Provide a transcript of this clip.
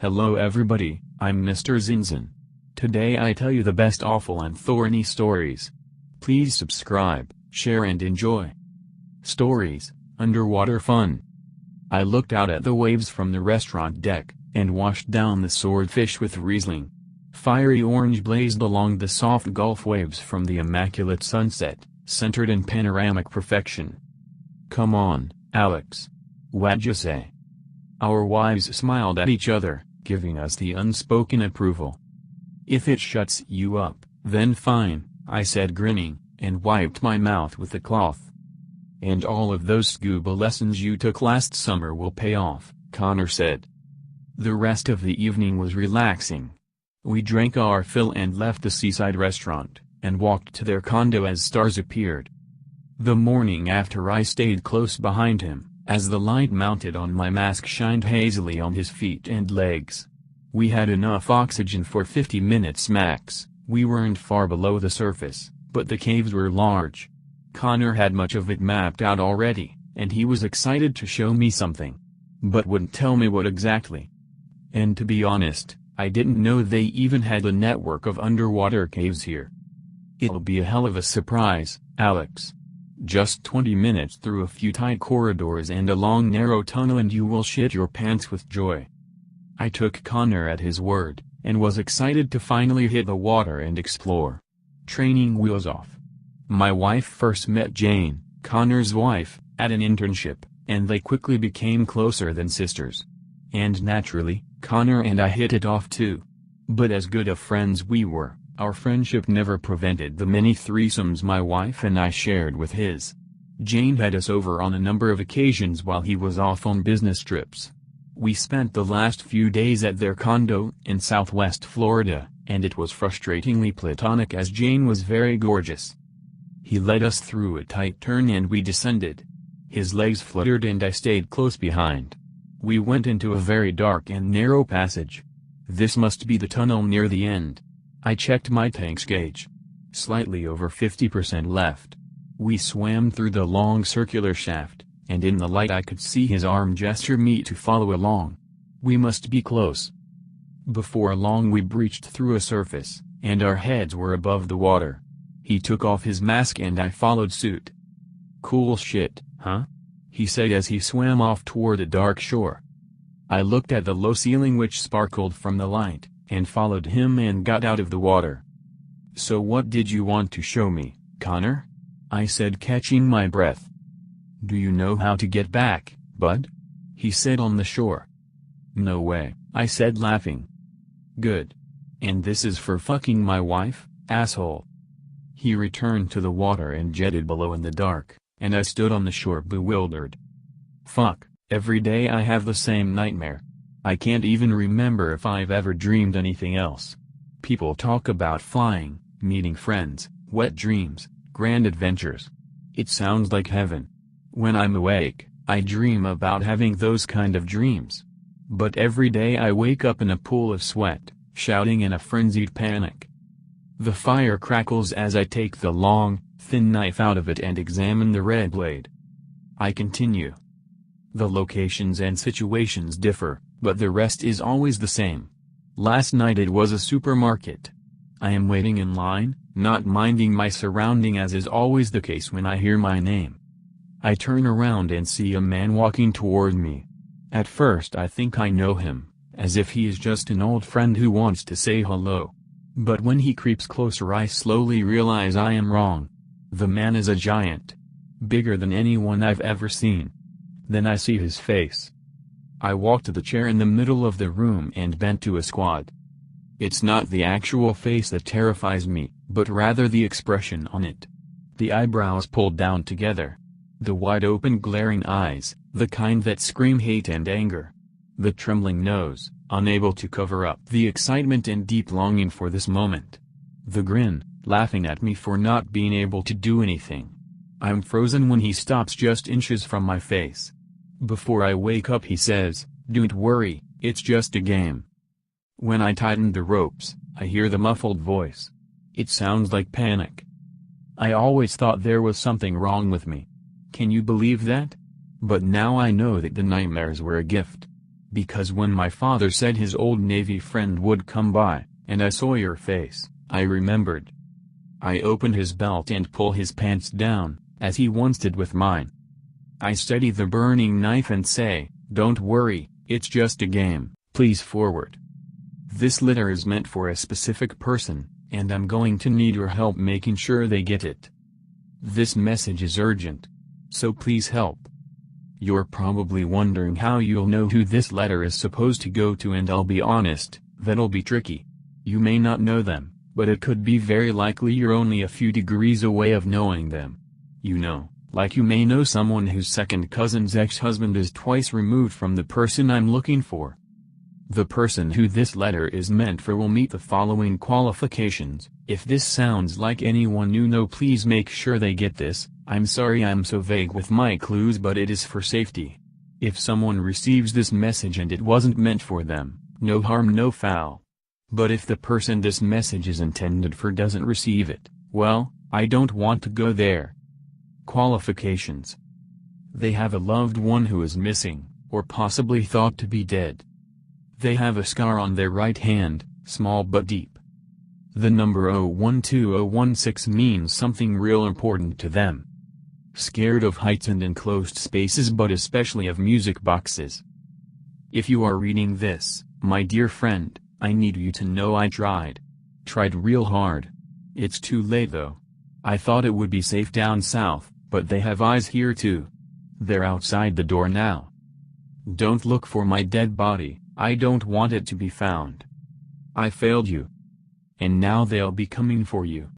Hello everybody, I'm Mr. Zinzin. Today I tell you the best awful and thorny stories. Please subscribe, share and enjoy. Stories, underwater fun. I looked out at the waves from the restaurant deck, and washed down the swordfish with Riesling. Fiery orange blazed along the soft Gulf waves from the immaculate sunset, centered in panoramic perfection. Come on, Alex. What'd you say? Our wives smiled at each other, giving us the unspoken approval. If it shuts you up, then fine, I said grinning, and wiped my mouth with a cloth. And all of those scuba lessons you took last summer will pay off, Connor said. The rest of the evening was relaxing. We drank our fill and left the seaside restaurant, and walked to their condo as stars appeared. The morning after I stayed close behind him, as the light mounted on my mask shined hazily on his feet and legs. We had enough oxygen for 50 minutes max. We weren't far below the surface, but the caves were large. Connor had much of it mapped out already, and he was excited to show me something. But wouldn't tell me what exactly. And to be honest, I didn't know they even had a network of underwater caves here. It'll be a hell of a surprise, Alex. Just 20 minutes through a few tight corridors and a long narrow tunnel and you will shit your pants with joy. I took Connor at his word, and was excited to finally hit the water and explore. Training wheels off. My wife first met Jane, Connor's wife, at an internship, and they quickly became closer than sisters. And naturally, Connor and I hit it off too. But as good of friends we were, our friendship never prevented the many threesomes my wife and I shared with his. Jane had us over on a number of occasions while he was off on business trips. We spent the last few days at their condo in Southwest Florida, and it was frustratingly platonic as Jane was very gorgeous. He led us through a tight turn and we descended. His legs fluttered and I stayed close behind. We went into a very dark and narrow passage. This must be the tunnel near the end. I checked my tank's gauge. Slightly over 50% left. We swam through the long circular shaft, and in the light I could see his arm gesture me to follow along. We must be close. Before long we breached through a surface, and our heads were above the water. He took off his mask and I followed suit. Cool shit, huh? He said as he swam off toward a dark shore. I looked at the low ceiling which sparkled from the light, and followed him and got out of the water. So what did you want to show me, Connor? I said catching my breath. Do you know how to get back, bud? He said on the shore. No way, I said laughing. Good. And this is for fucking my wife, asshole. He returned to the water and jetted below in the dark, and I stood on the shore bewildered. Fuck, every day I have the same nightmare. I can't even remember if I've ever dreamed anything else. People talk about flying, meeting friends, wet dreams, grand adventures. It sounds like heaven. When I'm awake, I dream about having those kind of dreams. But every day I wake up in a pool of sweat, shouting in a frenzied panic. The fire crackles as I take the long, thin knife out of it and examine the red blade. I continue. The locations and situations differ, but the rest is always the same. Last night it was a supermarket. I am waiting in line, not minding my surrounding as is always the case when I hear my name. I turn around and see a man walking toward me. At first I think I know him, as if he is just an old friend who wants to say hello. But when he creeps closer I slowly realize I am wrong. The man is a giant. Bigger than anyone I've ever seen. Then I see his face. I walk to the chair in the middle of the room and bent to a squat. It's not the actual face that terrifies me, but rather the expression on it. The eyebrows pulled down together. The wide-open glaring eyes, the kind that scream hate and anger. The trembling nose, unable to cover up the excitement and deep longing for this moment. The grin, laughing at me for not being able to do anything. I'm frozen when he stops just inches from my face. Before I wake up he says, "Don't worry, it's just a game." When I tighten the ropes, I hear the muffled voice. It sounds like panic. I always thought there was something wrong with me. Can you believe that? But now I know that the nightmares were a gift. because when my father said his old Navy friend would come by, and I saw your face, I remembered. I opened his belt and pull his pants down, as he once did with mine. I steady the burning knife and say, "Don't worry, it's just a game, please forward." This letter is meant for a specific person, and I'm going to need your help making sure they get it. This message is urgent. So please help. You're probably wondering how you'll know who this letter is supposed to go to, and I'll be honest, that'll be tricky. You may not know them, but it could be very likely you're only a few degrees away of knowing them. You know, like you may know someone whose second cousin's ex-husband is twice removed from the person I'm looking for. The person who this letter is meant for will meet the following qualifications. If this sounds like anyone you know, please make sure they get this. I'm sorry I'm so vague with my clues, but it is for safety. If someone receives this message and it wasn't meant for them, no harm no foul. But if the person this message is intended for doesn't receive it, well, I don't want to go there. Qualifications. They have a loved one who is missing, or possibly thought to be dead. They have a scar on their right hand, small but deep. The number 012016 means something real important to them. Scared of heights and enclosed spaces, but especially of music boxes. If you are reading this, my dear friend, I need you to know I tried. Tried real hard. It's too late though. I thought it would be safe down south, but they have eyes here too. They're outside the door now. Don't look for my dead body, I don't want it to be found. I failed you. And now they'll be coming for you.